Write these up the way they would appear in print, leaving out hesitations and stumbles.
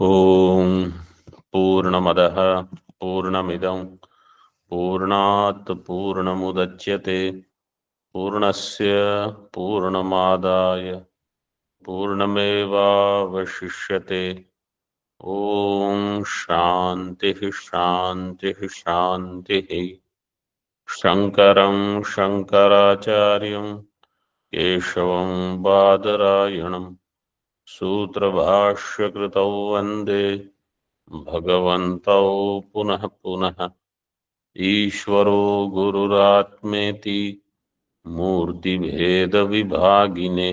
ओम पूर्णमदः पूर्णमिदं पूर्णात् पूर्णमुदच्यते पूर्णस्य पूर्णमादाय पूर्णमेवावशिष्यते। ओम शांतिः शांतिः शांतिः। शंकरं शंकराचार्यं केशवं बादरायणं सूत्रभाष्यकृतौ वन्दे भगवन्तौ पुनः पुनः। ईश्वरो गुरुरात्मेति मूर्तिभेदविभागिने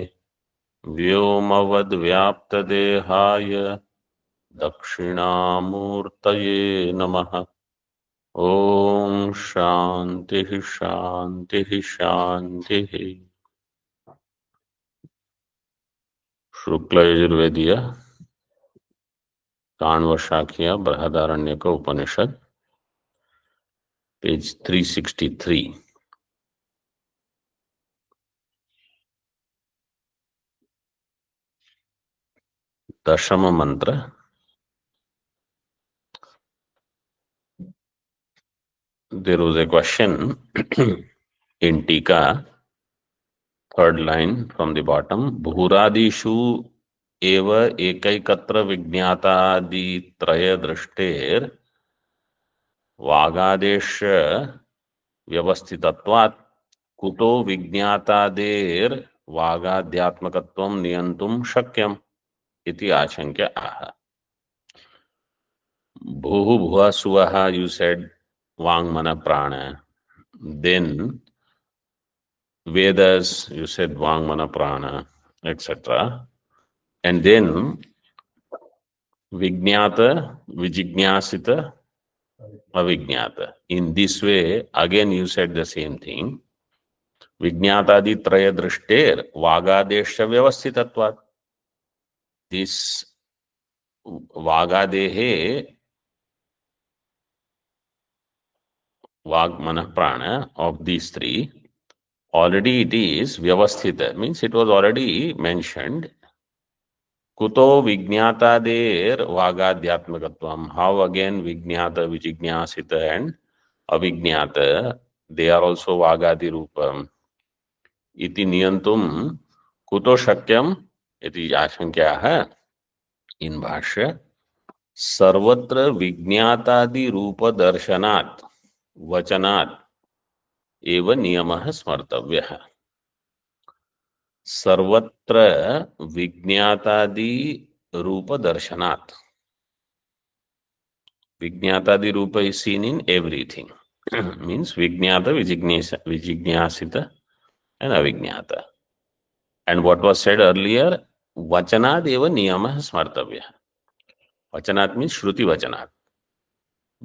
व्योमवद्व्याप्तदेहाय दक्षिणामूर्तये नमः। ओम शांतिः शांतिः शांतिः। शुक्ल यजुर्वेदीय काण्व शाखीय बृहदारण्यक उपनिषद पेज 363। दशम मंत्र। There was a question in Tika, third line from the bottom. Bhuradishu eva ekaikatra vignataadi traya drishter वागादेश व्यवस्थितत्वात् कुतो विज्ञातादेर वागाध्यात्मकत्वं नियंतुं शक्यम् इति आशंक्य आह। भूः भुवः सुवः, you said वांग मन प्राण. Then Vedas, you said Vang Mana Prana, etc. And then Vijnata, Vijignyasita, Avijnata. In this way, again you said the same thing. Vijnatadi Traya Drishter, Vagadesha Vyavasthitatvat. This Vagadehe, Vag Mana Prana of these three, already it is Vyavasthita, means it was already mentioned. Kuto Vijnatader Vagadhyatmakatvam. How again Vijnata, Vijignasita and Avijnata, they are also Vagadi Rupam. Iti Niyantum Kuto Shakyam iti Ashankyaha. In Bhashya, Sarvatra Vijnatadi Rupa Darshanat Vachanat Eva Niyamah Smartavyaha. Sarvatra Vijnatadi Rupa Darshanat. Vijnatadi Rupa is seen in everything. Means Vijnata, Vijignasita and Avijnata. And what was said earlier, Vachanad eva niyamah smartavya. Vachanat means Shruti Vachanat.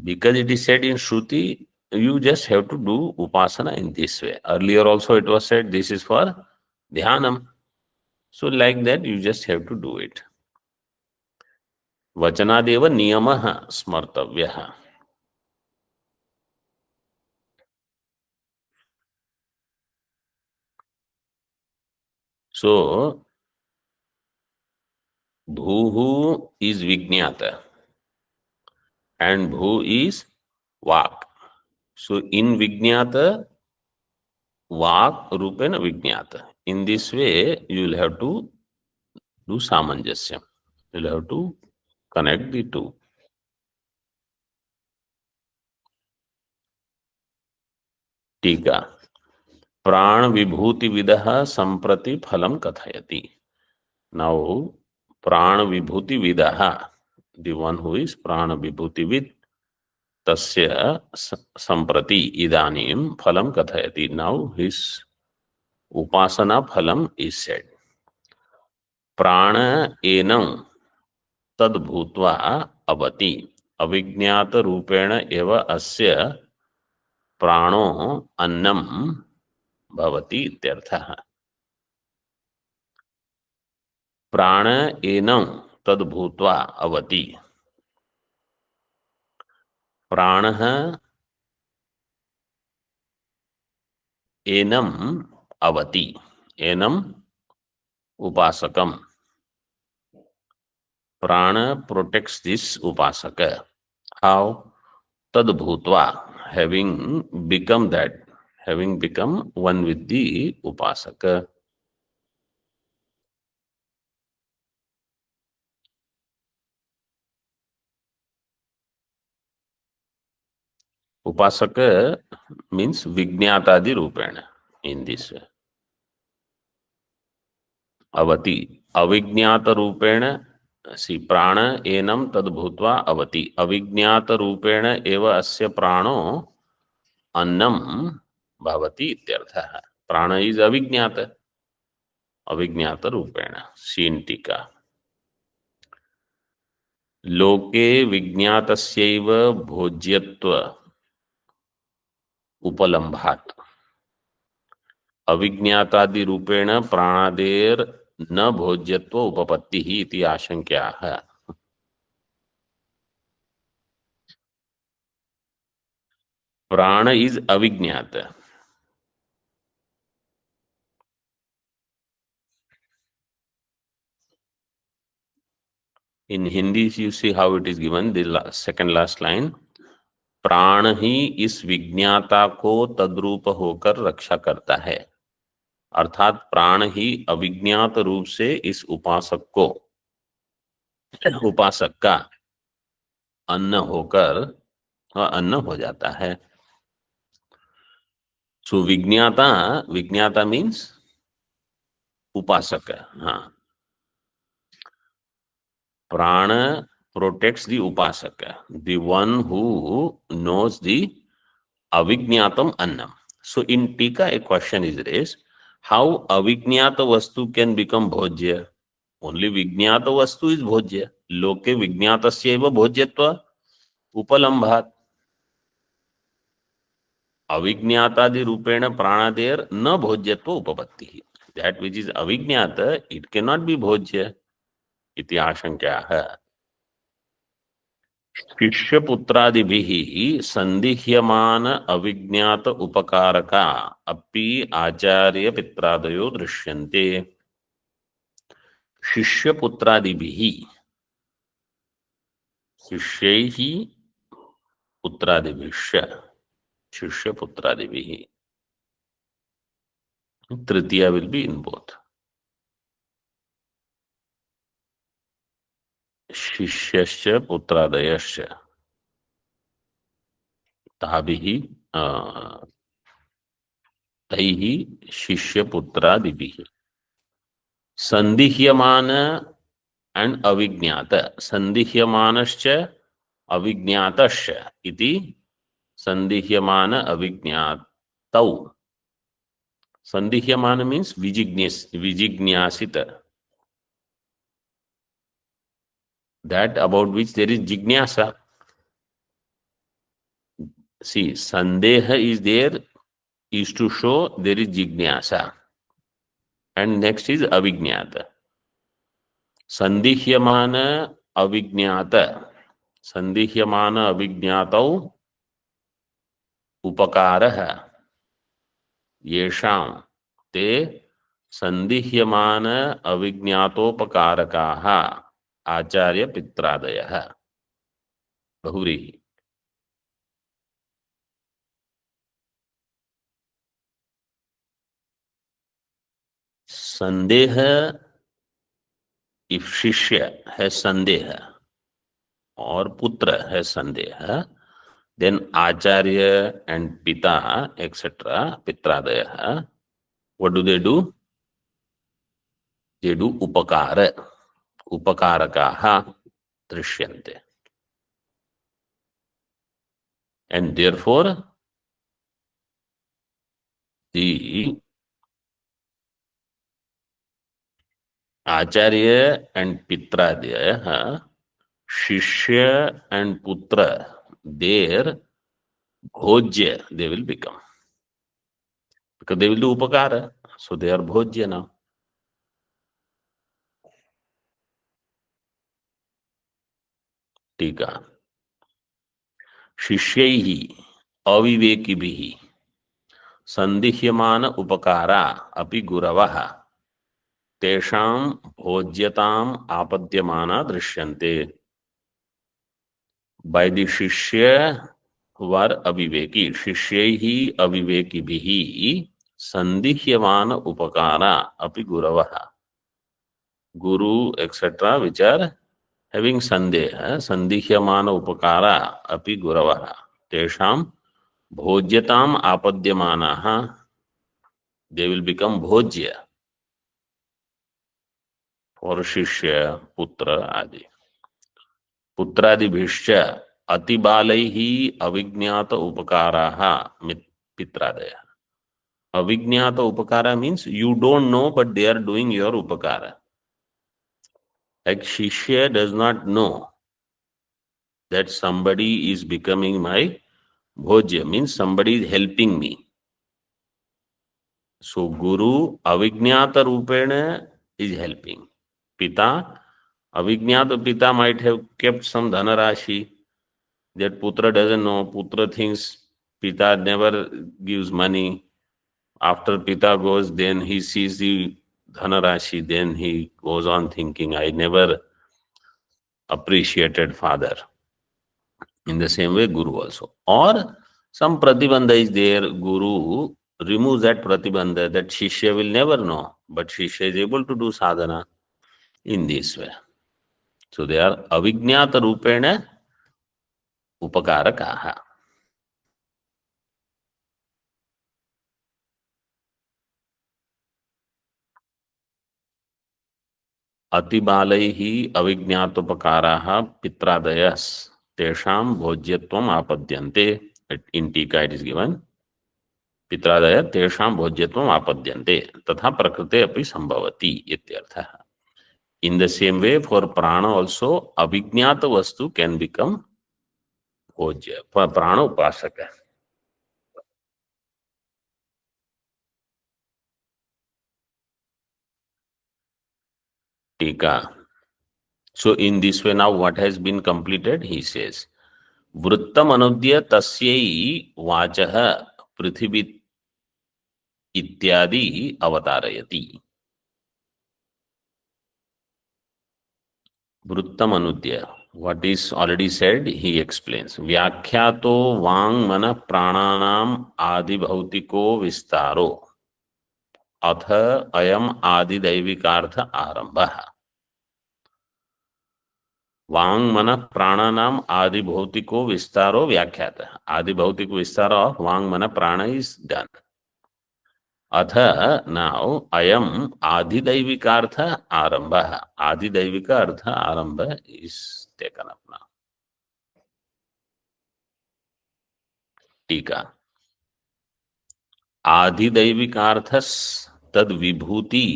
Because it is said in Shruti, you just have to do Upasana in this way. Earlier also it was said this is for Dhyanam. So like that you just have to do it. Vachanad eva niyamah smartavya. So Bhuhu is Vijnata and Bhu is Vak. So in Vijnata, Vak Rupena Vijnata. In this way, you will have to do Samanjasyam. You will have to connect the two. Tika. Pran Vibhuti Vidaha Samprati Phalam Kathayati. Now, Pran Vibhuti Vidaha, the one who is Prana Vibhuti Vid, Tasya Samprati Idanim Phalam Kathayati. Now, his Upasana Phalam is said. Prana Enam Tad Bhutva Avati. अविज्ञात रूपेण एव अस्य प्राणो अन्नम भवति इत्यर्थः। प्राण एनं तद भूत्वा अवति। प्राणः एनं अवति। एनं उपासकम। Prana protects this upasaka. How? Tad bhutva, having become one with the upasaka. Upasaka means Vijnatadi Rupena in this way. Avati. Avijnata Rupena, see, prana enam tad bhutva avati. Avijnata Rupena eva asya prano annam bhavati ityartha. Prana is avijnata. Avijnata Rupena. Shin tika. लोके विज्ञातस्यैव भोज्यत्व उपलम्भात् अविज्ञातादि रूपेण प्राणादेर न भोज्यत्व उपपत्ति ही इति आशंक्याः. प्राण is Avijnata. In Hindi, you see how it is given, the second last line. प्राण ही इस विज्ञाता को तद्रूप होकर रक्षा करता है. अर्थात प्राण ही अविज्ञात रूप से इस उपासक को, उपासक का अन्न होकर अन्न हो जाता है. सो विज्ञाता, विज्ञाता मीन्स उपासक. हाँ, prana protects the upasaka, the one who knows the avijnatam annam. So in Tika, a question is raised, how avijnata vastu can become bhojya? Only vijnata vastu is bhojya. Loke vijnatasya eva bhojyatva upalambhat. Avijnatadi rupena pranader na bhojyatva upapatti. That which is avijnata, it cannot be bhojya. Iti ashankyaha. शिष्यपुत्रादिभिः संदिह्यमान अविज्ञात उपकारका अपि आचार्य पित्रादयो दृश्यन्ते. शिष्यपुत्रादिभिः, शिष्यैः पुत्रादिभिश्च, शिष्यपुत्रादिभिः. तृतीया will be in both. शिष्यश्च पुत्रादयश्च ताभिः तैः शिष्यपुत्रादिभिः. संदिह्यमान and avignata. Sandihyamanascha avignatascha iti sandihyamana avignatau. Sandihyamana means vijignyasita. That about which there is jignasa. See, sandeha is there, is to show there is jignasa. And next is avignata. Sandihyamana avignata. Sandihyamana avignatau उपकारः येषां ते संदिह्यमान अविज्ञातोपकारकाः आचार्य पित्रादयः. बहुव्रीहि. संदेह, if शिष्य है संदेह और पुत्र है संदेह, then acharya and pita etc. pitradaya, what do? They do upakara. Upakarakaha drishyante. And therefore the acharya and pitradaya, shishya and putra, their bhojya they will become, because they will do upakara, so they are bhojya now. टीका. शिष्यैहि अविवेकिभिः संदिह्यमान उपकारा अपि गुरवः तेषां भोज्यताम् आपद्यमाना दृश्यन्ते. by the shishya वर अविवेकी शिष्यैहि अविवेकिभिः संदिह्यमान उपकारा अपि गुरवः. Guru etc. which are having sandeha संदिह्यमान उपकारा अपि गुरवः तेषां भोज्यताम् आपद्यमानाः, they will become भोज्य for शिष्य पुत्र आदि. पुत्रादिभिश्च अतिबालैः अविज्ञात उपकाराः पित्रादयः. Avignata upakara means you don't know, but they are doing your upakara. Like Shishya does not know that somebody is becoming my bhojya, means somebody is helping me. So Guru Avignata Rupena is helping. Pita, Avignata Pita might have kept some dhanarashi that Putra doesn't know. Putra thinks Pita never gives money. After Pita goes, then he sees the Dhanarashi, then he goes on thinking, I never appreciated father. In the same way, Guru also. Or some Pratibandha is there, Guru removes that Pratibandha, that Shishya will never know, but Shishya is able to do sadhana in this way. So they are Avignata Rupena Upakarakaha. अतिबालैः अविज्ञातोपकाराः पित्रादयस् तेषां भोज्यत्वम् आपद्यन्ते. इन टीका it is given पित्रादय तेषां भोज्यत्वम् आपद्यन्ते तथा प्रकृते अपि संभवति इत्यर्थः. In the same way for प्राण also अविज्ञात वस्तु can become भोज्य. प्राण उपासक है. टीका. So in this way now what has been completed, he says, वृत्तम अनुद्य तस्यै वाचः पृथिवी इत्यादि अवतारयति. वृत्तम अनुद्य, what is already said, he explains. व्याख्यातो वांग मन प्राणानाम आदि भौतिको विस्तारो अथ अयम आदि दैविकार्थ आरंभः. वांग मन प्राणानाम आदि भौतिको विस्तारो व्याख्यात. आदि भौतिक विस्तार ऑफ वांग मन प्राण इज डन. अथ नाउ अयम आदिदैविकार्थ आरंभ. आदिदैविक अर्थ आरंभ इज टेकन अप नाउ. टीका. आदिदैविकार्थस तद विभूति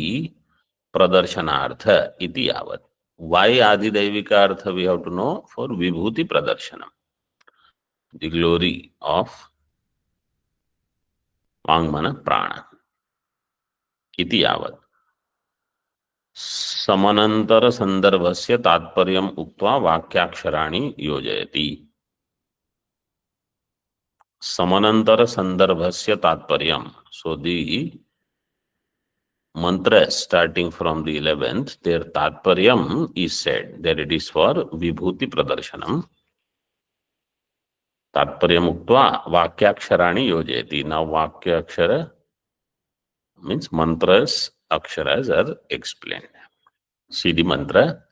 प्रदर्शनार्थ इति यावत्. Why आदिदैविकार्थ we have to know? For Vibhuti प्रदर्शनम, the glory of वांगमन प्राण इति यावत्. समनंतर संदर्भस्य तात्पर्यम् उक्त्वा वाक्याक्षराणि योजयति. समनंतर संदर्भस्य तात्पर्यम्, so the mantra starting from the 11th, their tatparyam is said that it is for vibhuti pradarshanam. Tatparyam uktva vakyaksharaणि yojayati. Now vakyakshara means mantras, aksharas are explained. See the mantra.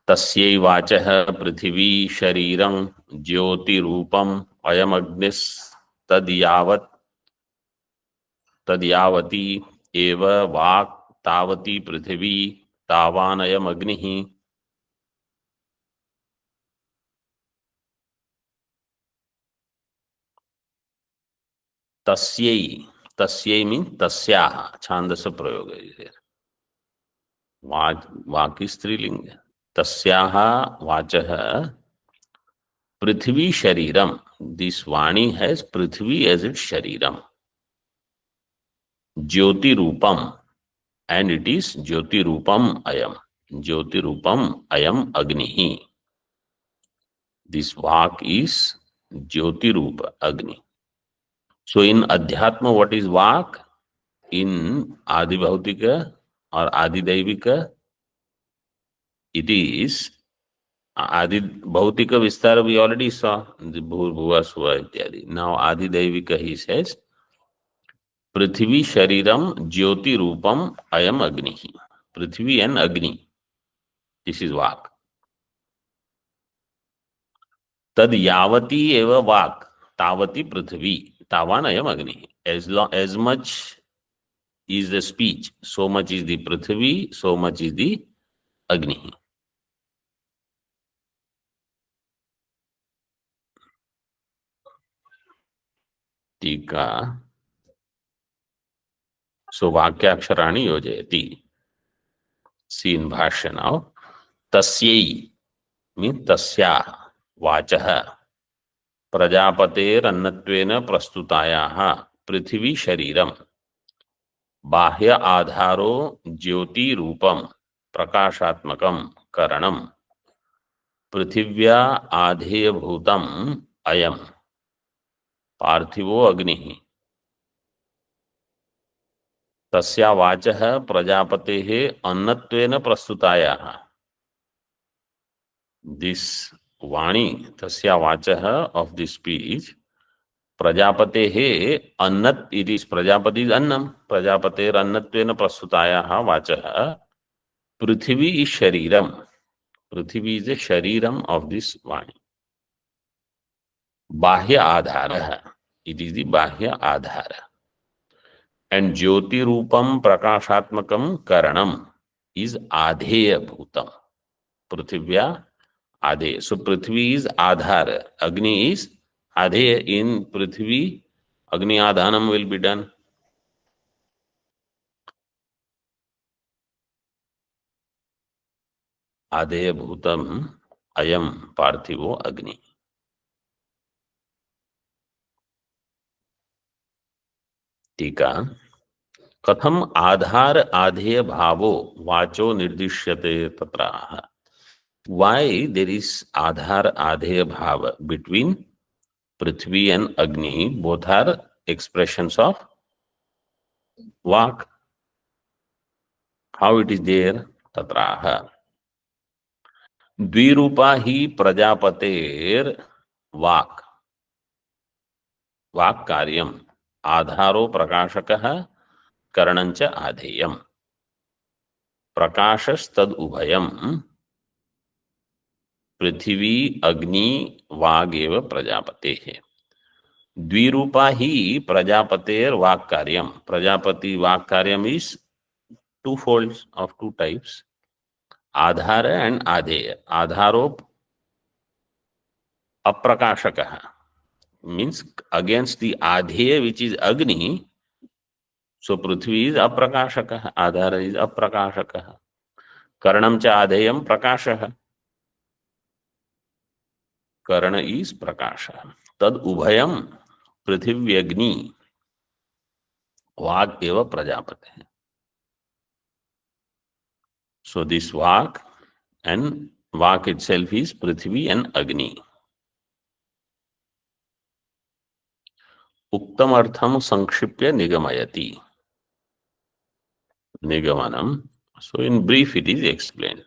तस्यै वाचः पृथिवी शरीरं ज्योतिरूपम् अयमग्निस् तद्यावत् तद्यावती एव वाक् तावती पृथिवी तावानयमग्निः. तस्यै, तस्यै मीन्स तस्याः, छांदस प्रयोग है. वाक् is स्त्रीलिंग. तस्याः वाचः पृथ्वी शरीरम. दिस वाणी हैज पृथ्वी एज इट्स शरीरम. ज्योति रूपम, and it is Jyoti Rupam Ayam. Jyoti Rupam Ayam Agni. This Vak is Jyoti Rupa Agni. So in Adhyatma, what is Vak? In Adi Bhautika, or Adidaivika, it is Adi Bhautika Vistara we already saw, the Bhurbhuva Suva ityadi. Now Adidaivika he says, Prithvi Shariram Jyoti Rupam Ayam Agnihi. Prithvi and Agni. This is Vak. Tad Yavati eva Vak. Tavati Prithvi. Tavan Ayam Agni. As much is the speech, so much is the Prithvi, so much is the Agni. Tika. So Vakyaksharaणि yojayati. See in Bhashya now. Tasyai means tasya vachah प्रजापतेरन्नत्वेन प्रस्तुतायाः पृथ्वी शरीरम बाह्य आधारो ज्योति रूपम प्रकाशात्मकम करणम पृथिव्या आधेयभूतम अयम पार्थिवो अग्निः तस्या वाचः प्रजापतेः अन्नत्वेन प्रस्तुतायाः this वाणी तस्या वाचः ऑफ दिस स्पीच प्रजापतेः अन्नत् इट इज प्रजापति अन्नम प्रजापतेर अन्नत्वेन प्रस्तुतायाः वाचः पृथ्वी इज शरीरम पृथ्वी इज ए शरीरम ऑफ दिस वाणी बाह्य आधारः इट इज द बाह्य आधार and Jyoti Rupam प्रकाशात्मकम Karnam is आधेय भूतम पृथिव्या आधेय सो पृथ्वी इज आधार अग्नि इज आधेय इन पृथ्वी अग्नि आधानम विल बी डन आधेय भूतम अयम पार्थिवो अग्नि टीका कथम आधार आधेय भावो वाचो निर्दिश्यते तत्राह why there is adhara adheya bhava between Prithvi and Agni both are expressions of vak how it is there tatraha द्विरूपा ही प्रजापतेर वाक वाक कार्यम आधारो प्रकाशकः करणंच आधेयम प्रकाशस्तद उभयम पृथ्वी अग्नि वागेव प्रजापतेः द्विरूपा ही प्रजापतेर वाक कार्यम प्रजापति वाक कार्यम is two folds of two types आधार एंड आधेय आधारो अप्रकाशकः means against the adheya which is agni so prithvi is aprakashakah adhara is aprakashakah karanam cha adheyam prakashah karana is prakasha tad ubhayam prithvi agni vak eva prajapate so this vak and vak itself is prithvi and agni उक्तम अर्थम संक्षिप्य निगमयति निगमनम so in brief it is explained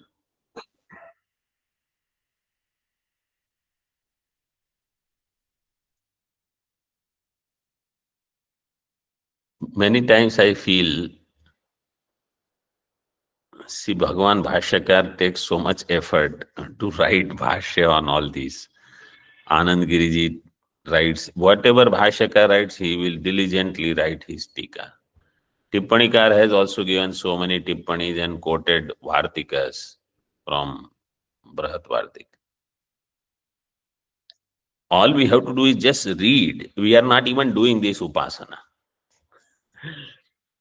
many times I feel see Bhagavan Bhashyakar takes so much effort to write Bhashya on all these Anand Giriji writes whatever Bhashyakar writes he will diligently write his tika Tippanikar has also given so many Tippanis and quoted Vartikas from Brahat Vartik. All we have to do is just read. We are not even doing this Upasana.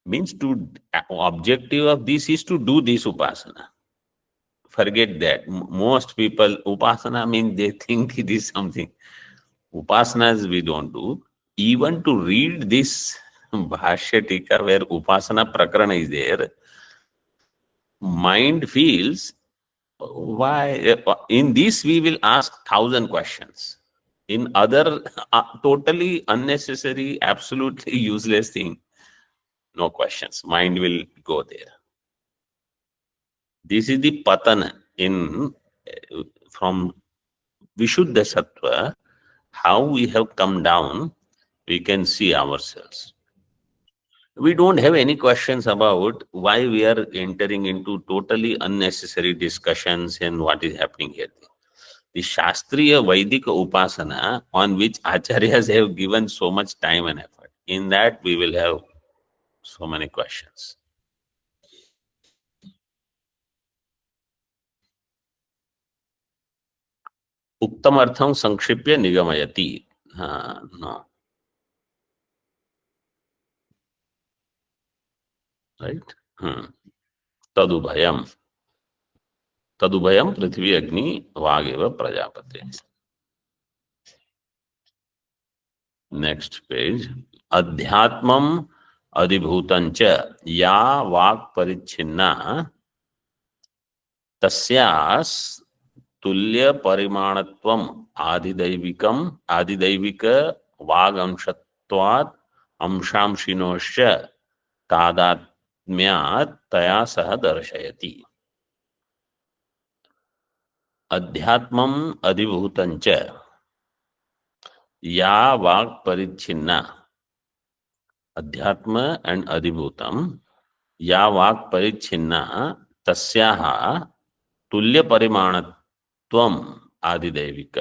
Means to objective of this is to do this Upasana. Forget that. Most people, Upasana means they think it is something. Upasanas we don't do. Even to read this Bhashya Tika where Upasana Prakarana is there, mind feels, why? In this we will ask 1,000 questions. In other totally unnecessary, absolutely useless thing, no questions. Mind will go there. This is the patana in from Vishuddha Sattva. How we have come down, we can see ourselves. We don't have any questions about why we are entering into totally unnecessary discussions and what is happening here. The Shastriya Vedic Upasana, on which Acharyas have given so much time and effort, in that we will have so many questions. Uktam artham sankshypya nigamayati. No. Right? Tadubhayam. Tadubhayam prithvi agni vageva prajapate. Next page. Adhyatmam adhibhutancha ya vak parichhinna तस्यास तुल्य परिमाणत्वम आदिदैविक वाग अंशत्वात् अंशांशिनोश्च तादात्म्यात् तया सह दर्शयति. अध्यात्मम अधिभूतंच या वाग परिच्छिन्ना. अध्यात्म and अधिभूतम या वाग परिच्छिन्ना तस्याः तुल्य परिमाणत्वम आदिदैविक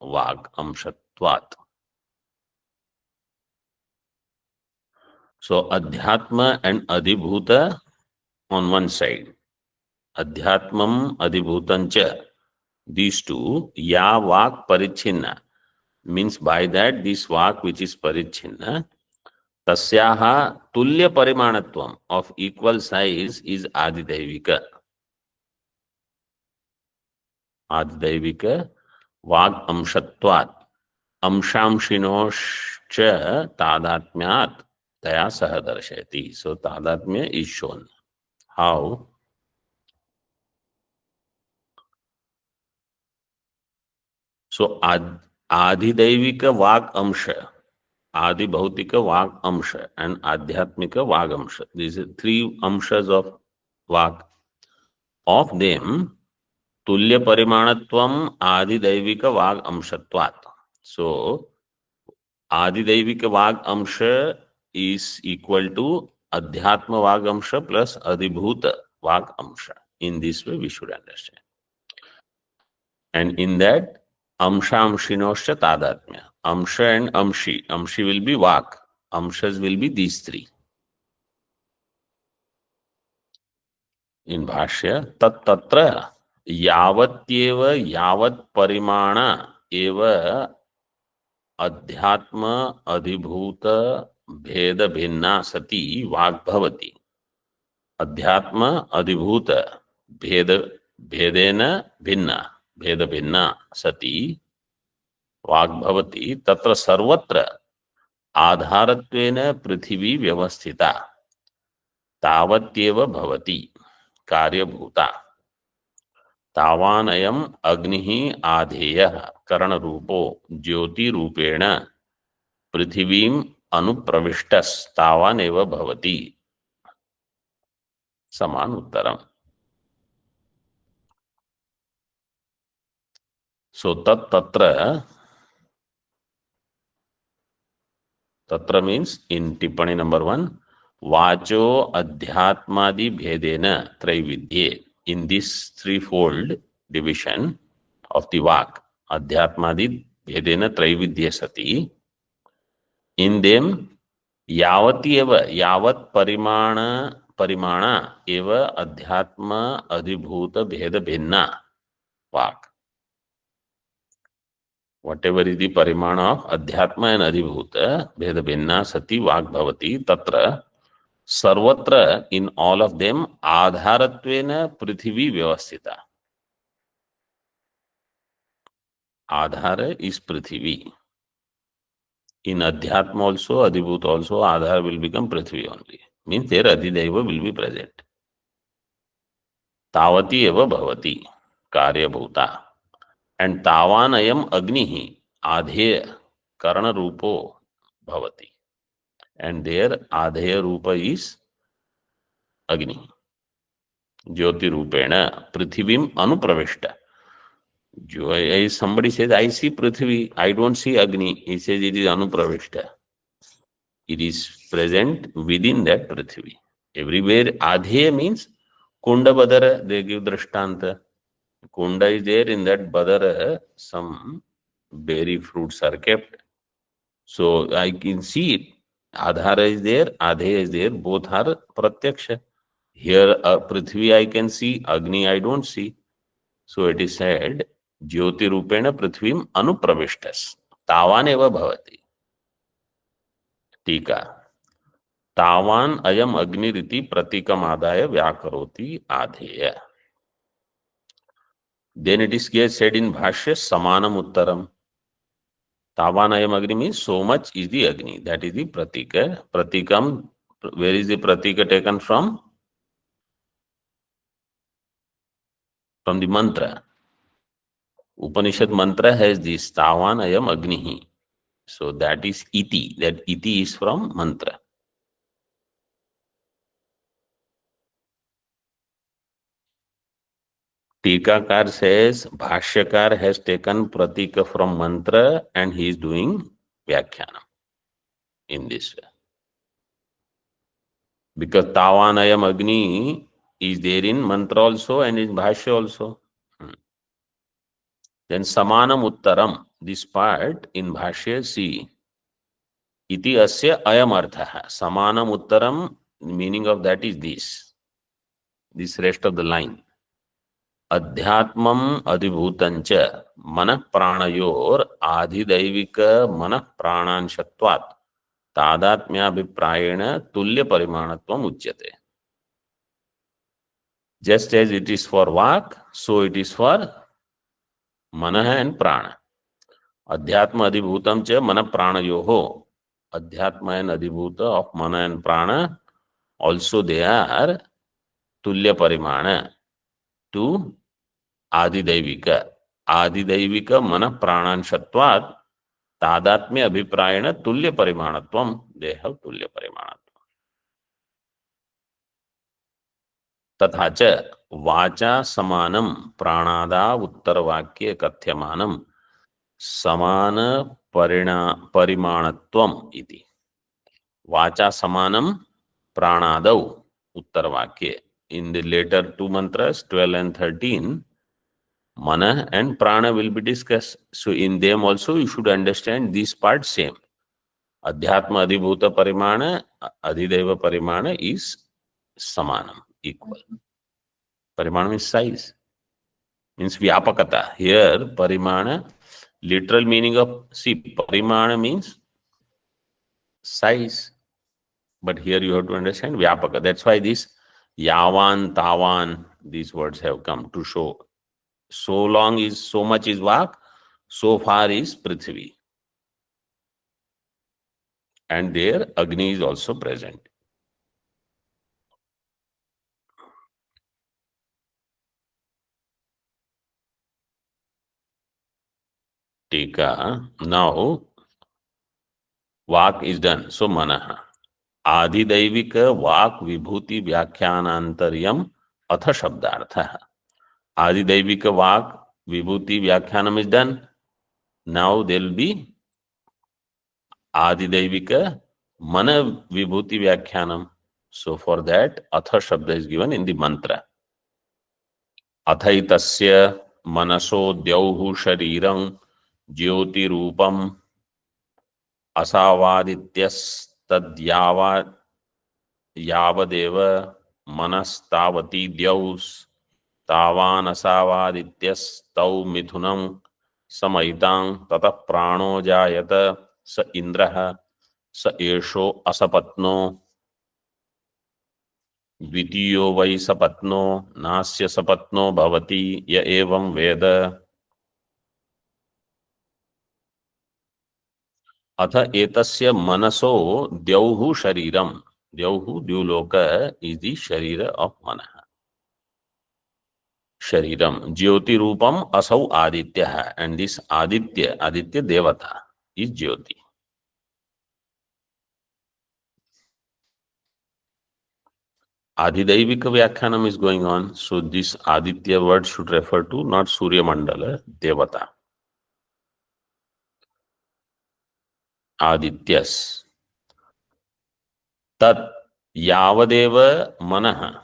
वाग अंशत्वात्. So Adhyatma and Adhibhuta on one side. Adhyatmam Adhibhutancha. These two, Ya Vak Parichinna. Means by that this Vak which is Parichinna, Tasyaha Tulya Parimanatvam of equal size is Adidaivika. Adidaivika Vak Amshatvat. Amshamshinoshcha Tadatmyat Taya Saha Darshayati. So Tadatmya is shown. How? So Adhidaivika Vak Amsha, Adi Bhautika Vak Amsha, and Adhyatmika Vak Amsha. These are three Amshas of Vak. Of them, Tulya Parimanatvam Adhidaivika Vak Amshatvat. So Adhidaivika Vak Amsha is equal to Adhyatma Vak Amsha plus Adhibhuta Vak Amsha. In this way, we should understand. And in that, Amsha Amshinosha Tadatmya. Amsha and Amshi. Amshi will be Vak. Amshas will be these three. In Bhashya, Tat Tatra Yavatyeva Yavat Parimana Eva Adhyatma Adhibhuta Bheda Bhinna Sati Vak Bhavati. Adhyatma Adhibhuta Bhedena Bhinna Bheda Bhinna Sati वाग्भवती तत्र सर्वत्र आधारत्वेन पृथिवी व्यवस्थिता तावत्येव भवति कार्यभूता तावानयम् अग्निः आधेयः करणरूपो ज्योतिरूपेण पृथिवीम् अनुप्रविष्टस्तावानेव भवति. समान उत्तरम्. सो तत्र Tatra means in Tippani number 1, Vacho Adhyatmadi Bhedena Traividye. In this threefold division of the Vak, Adhyatmadi Bhedena Traividye Sati, in them Yavati eva Yavat Parimana eva Adhyatma Adhibhuta Bheda Bhinna Vak. Whatever is the parimana of adhyatma and adhibhuta, bheda bhinna sati vak bhavati, tatra sarvatra, in all of them, adharatvena prithvi vyavasthita. Adhara is prithvi. In adhyatma also, adhibhuta also, adhara will become prithvi only. Means there adhidaiva will be present. Tavati eva bhavati, karyabhuta. And tavanayam agnihi, adheya, karana rupo bhavati. And there adheya rupa is Agni. ज्योति रूपेण पृथिवीम अनुप्रविष्ट. Somebody says, I see Prithvi, I don't see Agni. He says it is anupravishta. It is present within that Prithvi. Everywhere adhe means Kunda Badara, they give Drishtanta. Kunda is there, in that Badara, some berry fruits are kept. So I can see it. Adhara is there, Adhe is there, both are Pratyaksha. Here Prithvi I can see, Agni I don't see. So it is said, ज्योति रूपेण पृथ्वीम अनुप्रविष्टस तावान एव भवति. टीका. तावान अयम अग्निरिति प्रतीकमादाय व्याकरोति आधेय. Then it is said in Bhashya samanam uttaram. Tavan ayam agni means so much is the agni. That is the pratika. Pratikam, where is the pratika taken from? From the mantra. Upanishad mantra has this Tavan ayam agnihi. So that is iti. That iti is from mantra. Tikakar says Bhashyakar has taken pratika from mantra and he is doing Vyakhyana in this way. Because Tavanayam Agni is there in mantra also and in Bhashya also. Then Samanam Uttaram, this part in Bhashya, see, iti asya ayam artha. Samanam Uttaram, meaning of that is this rest of the line. अध्यात्मम अधिभूतंच मन प्राणयोर आधिदैविक मन प्राणांशत्वात् तादात्म्याभिप्रायेण तुल्य परिमाणत्वम उच्यते. Just as it is for vak, so it is for mana and prana. Adhyatma adhibhutam cha mana pranayoho. Adhyatma and adhibhuta of mana and prana, also they are tulya parimana to आदिदैविक. आदिदैविक मन प्राणांशत्वात् तादात्म्य अभिप्रायेण तुल्य परिमाणत्वम. They have तुल्य परिमाणत्वम. तथा च वाचा समानम प्राणादा उत्तर वाक्ये कथ्यमानम समान परिमाणत्वम इति. वाचा समानम प्राणादौ उत्तर वाक्ये. In the later two mantras 12 and 13, mana and prana will be discussed. So in them also you should understand this part same. Adhyatma adhibhuta parimana, adhideva parimana is samanam, equal. Parimana means size, means vyapakata. Here parimana, literal meaning of, see, parimana means size. But here you have to understand vyapaka. That's why this yavan, tavan, these words have come to show. So long is, so much is vak, so far is Prithvi. And there Agni is also present. Tika. Now vak is done. So manaha. Adhidaivika vak vibhuti vyakhyanaantaryam atha shabdartha. Adhidaivika vak vibhuti vyakhyanam is done. Now there will be Adidaivika mana vibhuti vyakhyanam. So for that, atha shabda is given in the mantra. Athaitasya manaso dyauhu shariram ज्योति रूपम असावादित्यस्तद्यावा यावदेव मनस्तावती द्यौस् तावान असावादित्यस्तौ मिथुनं समयितां ततः प्राणो जायत स इंद्रः स एषो असपत्नो द्वितीयो वै सपत्नो नास्य सपत्नो भवति य एवं वेद. अथ एतस्य मनसो द्यौः शरीरम. द्यौः द्युलोक इज द शरीर ऑफ मन. शरीरम ज्योति रूपम असौ आदित्य एंड दिस आदित्य, आदित्य देवता is Jyoti. Adhidaivika Vyakhanam is going on. So this Aditya word should refer to not Surya Mandala, Devata. Adityas. Tat Yavadeva Manaha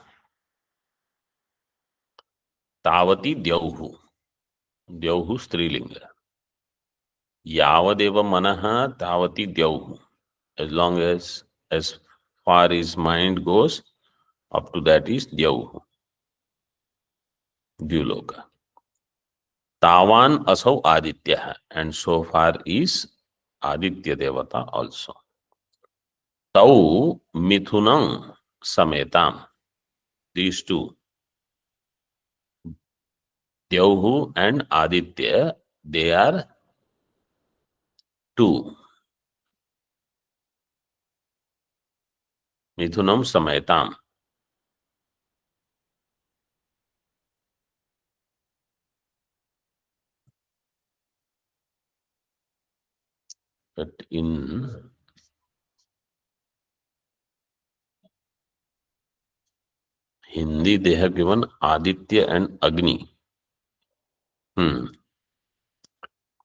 Tavati Dyauhu. Dyauhu Strilinga. Yavadeva Manaha Tavati Dyauhu. As far as mind goes, up to that is Dyauhu. Dyuloka. Tavan asau Aditya, and so far is Aditya Devata also. Tau Mithunam Sametam. These two, Dyauhu and Aditya, they are two. Mithunam Sametam. But in Hindi, they have given Aditya and Agni. So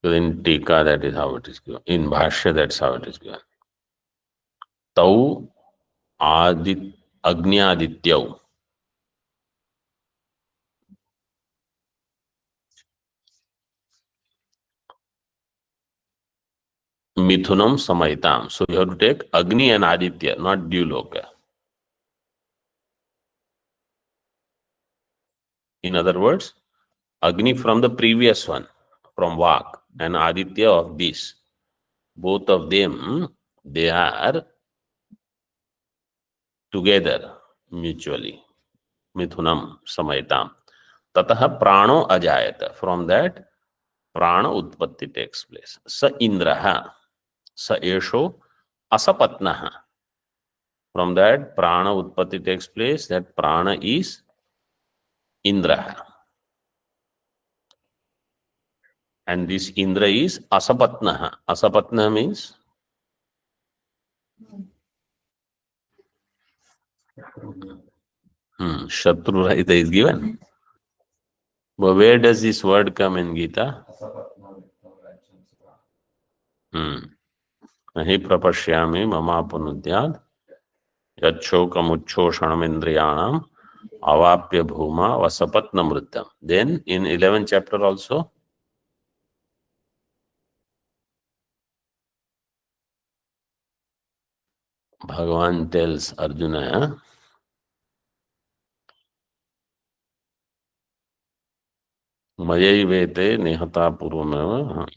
in Tika, that is how it is given. In Bhashya, that's how it is given. Tau Agni Adityau. Mithunam Samaitam. So you have to take Agni and Aditya, not Dyuloka. In other words, Agni from the previous one, from Vak, and Aditya of this. Both of them, they are together mutually. Mithunam Samaitam. Tataha Prano Ajayata. From that, Prana Utpatti takes place. Sa Indraha. Sa Esho Asapatnaha. From that, Prana Utpatti takes place. That Prana is Indraha. And this Indra is Asapatnaha. Asapatnaha means Shatrurahita is given. But where does this word come in Gita? Nahi prapashyami mamapunudyad yachokam avapya bhuma vasapatna mritam. Then in 11th chapter also, Bhagavan tells Arjuna, Mayai nihata purvameva.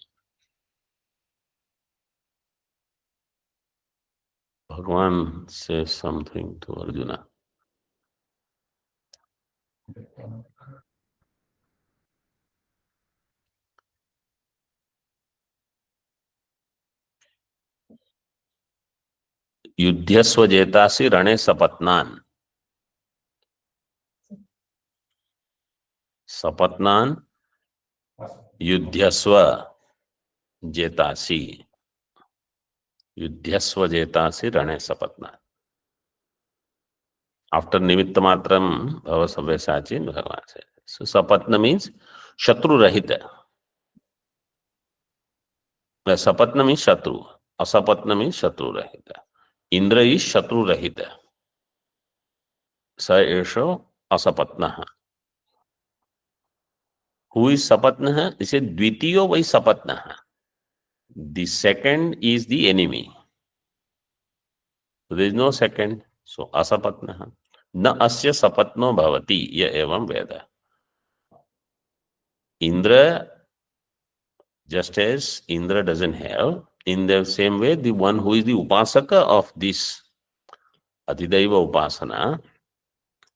Bhagavan says something to Arjuna. Yudhyasva jetasi rane sapatnan. Sapatnan Yudhyasva jetasi. Yudhyasva jetasi rane sapatnan. After Nimitta Matram, Bhava Sabyasachi, Bhagavan says. So Sapatna means Shatru Rahita. Sapatna means Shatru. Asapatna means Shatru Rahita. Indra is Shatru Rahita. Sa Esho Asapatnaha. Who is Sapatnaha? He said Dvitiyo vai Sapatnaha. The second is the enemy. So there is no second. So Asapatnaha. Na asya sapatno bhavati ya evam veda. Indra, just as Indra doesn't have, in the same way, the one who is the upasaka of this Adhidaiva upasana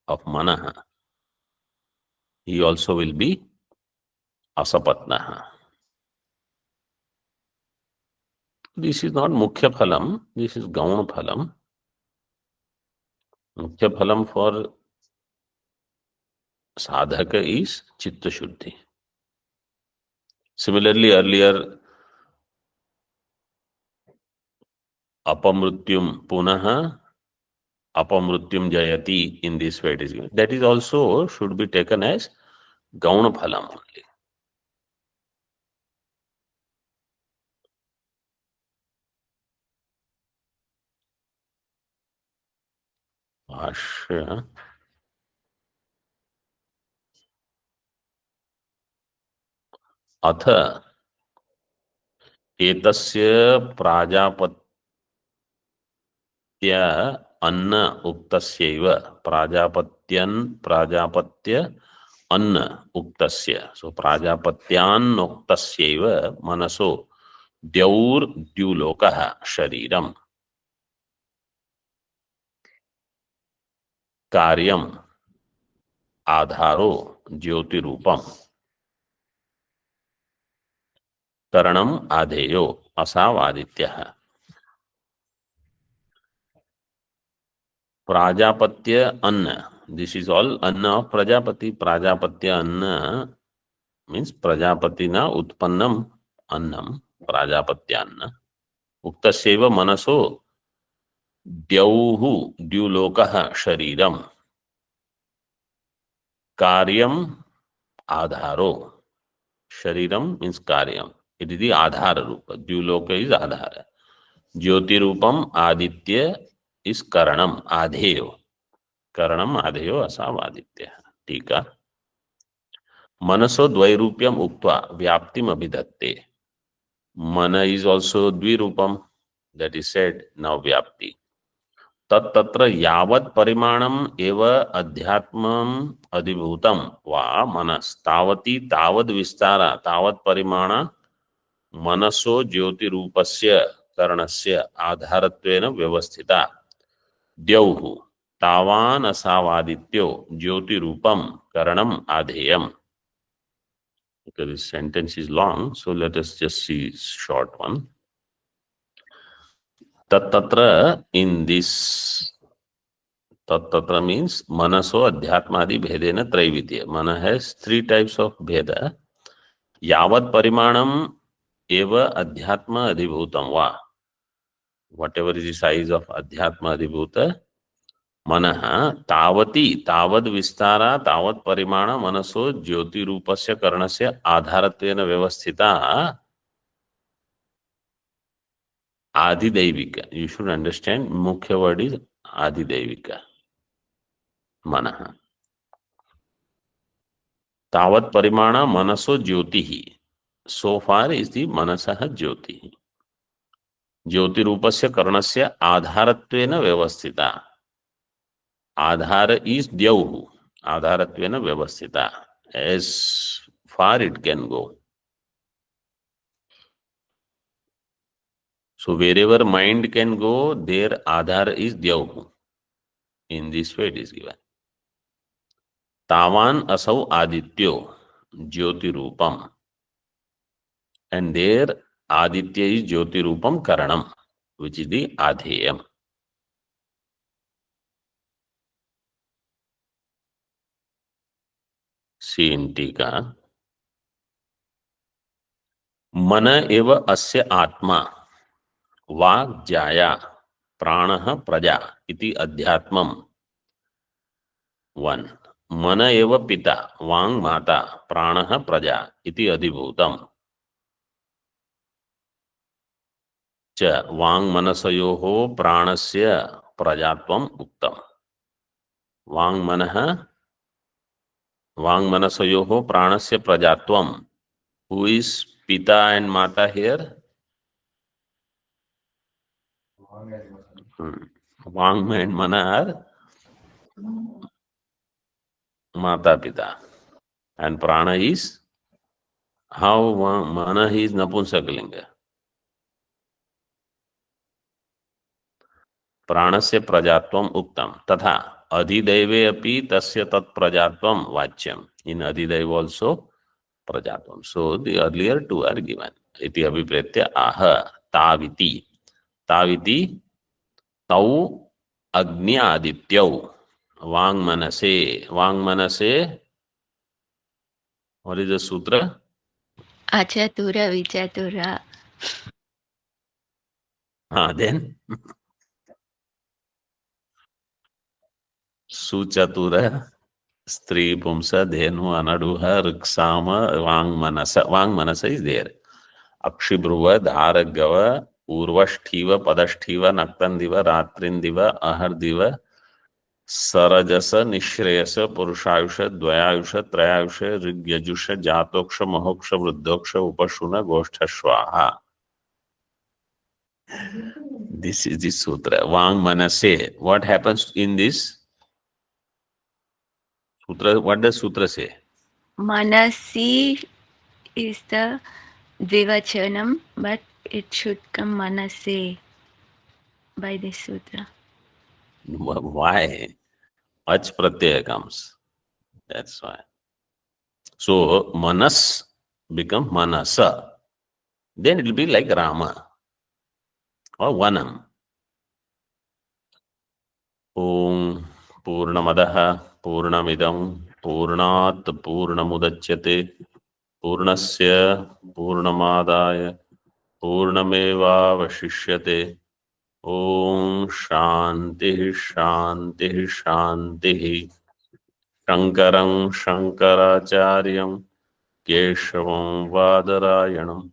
of Manaha, he also will be Asapatnaha. This is not Mukhya Phalam, this is Gauna Phalam. Mukhya Phalam for sadhaka is Chitta Shuddhi. Similarly, earlier, Apamrutyum Punaha Apamrutyum jayati, in this way it is given. That is also should be taken as gauna phalam only. भाष्य अथ एतस्य प्राजापत्य अन्न उक्तस्यैव प्राजापत्य अन्न उक्तस्य, सो प्राजापत्यान्नोक्तस्यैव मनसो द्यौर्द्युलोकः शरीरम कार्यम आधारो ज्योतिरूपम करणम आधेयो असावादित्यः। प्राजापत्य अन्न, दिस इज ऑल अन्न ऑफ प्रजापति. प्राजापत्य अन्न मीन्स प्रजापतिना उत्पन्नम अन्नम प्राजापत्यान्न. उक्तस्यैव मनसो द्यौः द्युलोकः शरीरम कार्यम आधारो. शरीरम मीन्स कार्यम, इट इज द आधार रूप. द्युलोक इज आधार. ज्योतिरूपम आदित्य इज करणम आधेयो. करणम आधेयो असावादित्य. ठीक है. मनसो द्वैरूप्यम उक्त्वा व्याप्तिम अभिधत्ते. मन इज ऑल्सो द्विरूपम, दैट इज सेड. नाउ व्याप्ति तत्र यावत् परिमाणम एव अध्यात्मम अधिभूतम वा मनस्तावती तावद् विस्तारा तावत् परिमाण मनसो ज्योतिरूपस्य करणस्य आधारत्वेन व्यवस्थिता द्यौः तावान् असावादित्यो ज्योतिरूपम करणम आधेयम. Because this sentence is long, so let us just see short one. Tattatra, in this, tattatra means manaso adhyatmadi bhedena traividya. Mana has three types of bheda. Yavat parimanam eva adhyatma adhibhutam va. Whatever is the size of adhyatma adhibhuta, मनः तावती तावद् विस्तारा तावत् परिमाण मनसो ज्योति रूपस्य करणस्य आधारत्वेन व्यवस्थिता आदिदैविक. You should understand, मुख्य word is आदिदैविक. मनः तावत् परिमाण मनसो ज्योति ही. सो फार इज दी मनसः ज्योति. ज्योति रूपस्य करणस्य आधारत्वेन व्यवस्थिता. आधार is द्यौः. आधारत्वेन व्यवस्थिता. As far it can go. So wherever mind can go, there Aadhaar is द्यौः. In this way it is given. तावान असौ आदित्यो ज्योति रूपम. And there Aditya is Jyoti Rupam Karnam, which is the आधेयम. See in टीका. मन एव अस्य आत्मा वाक् जाया प्राणः प्रजा इति अध्यात्मम्. वन. मन एव पिता वांग माता प्राणः प्रजा इति अधिभूतम्. च वांग मनसयोः प्राणस्य प्रजात्वम् उक्तम्. वांग मनः वांग मनसयोः प्राणस्य प्रजात्वम्. हु इज पिता एंड माता हियर? वांग एंड मन आर माता पिता. एंड प्राण इज हाउ? मन इज नपुंसकलिंग. प्राणस्य प्रजात्वम् उक्तम्. तथा अधिदैवे अपि तस्य तत्प्रजात्वम् वाच्यम्. इन अधिदैव also प्रजात्वम्. So the earlier two are given. इति अभिप्रेत्य आह ताविति. ताविति तौ अग्नि आदित्यौ वांग मनसे. वांग मनसे, what is the सूत्र? अचतुर विचतुर. Then सुचतुर स्त्री पुंस धेनु अनडुह ऋक्साम वांग मनस इज देयर अक्षिभ्रुव धारगव ऊर्वष्ठीव पदष्ठीव नक्तंदिव रात्रिंदिव अहर्दिव सरजस निश्रेयस पुरुषायुष द्वयायुष त्रयायुष ऋग्यजुष जातोक्ष महोक्ष वृद्धोक्ष उपशुन गोष्ठ स्वाहा. This is the sutra. Vang manase. What happens in this sutra? What does sutra say? Manasi is the Dvivachanam, but it should come Manase by this sutra. Why? Ach pratyaya comes. That's why. So manas become manasa. Then it will be like Rama or Vanam. Om Purnamadaha Purnamidam Purnat Purnamudachyate Purnasya Purnamadaya Purnamevavashishyate. Om Shanti Shanti Shanti. Shankaram Shankaracharyam Keshavam Vadarayanam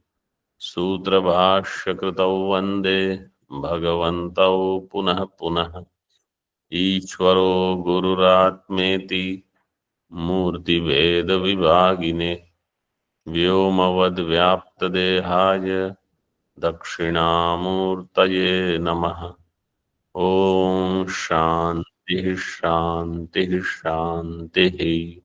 Sutra Bhashyakritau Vande Bhagavantau Punah Punah Ishvaro Gururatmeti Murti Veda Vibhagine Vyomavad Vyapta Dehaya Dakshinamurtaye Namaha. Om Shanti Shanti Shanti.